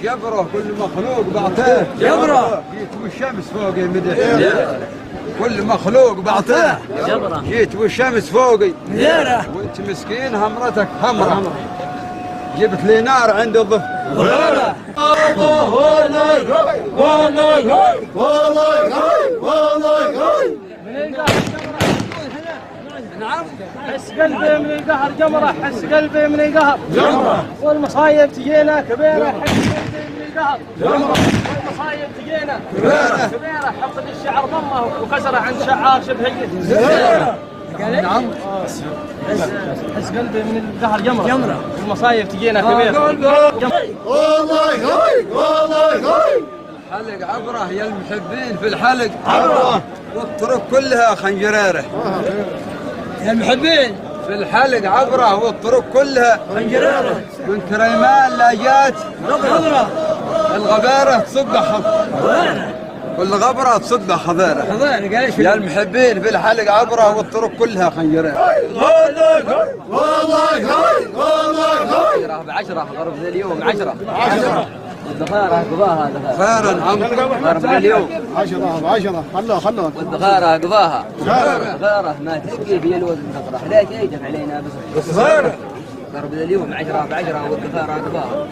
جبره كل مخلوق بعطيه جبره جيت والشمس فوقي مدح كل مخلوق بعطيه جبره جيت والشمس فوقي وانت مسكين همرتك همره جبت لي نار عند الظهر نعم حس قلبي من القهر جمره حس قلبي من القهر جمره والمصايب تجينا كبيره حس قلبي من القهر جمره والمصايب تجينا كبيره حفظ الشعر ضمه وكسره عند شعار شبه زينه نعم حس قلبي من القهر جمره والمصايب تجينا كبيره الحلق عبره يا المحبين في الحلق عبره والطرق كلها خنجريره يا المحبين في الحلق عبره والطرق كلها خنجريره من كريمان لا جات غبره الغباره تصب كل غبره تصب خضيره يا المحبين في الحلق عبره والطرق كلها خنجريره والله ب10 ضرب ذا اليوم 10 والذخيره قضاها خيرا عم ضرب ذا اليوم 10 خلوه والذخيره قضاها الذخيره ما تلقي في الوزن تطرح ليش يجب علينا بس ضرب ذا اليوم 10 ب10 والذخيره قضاها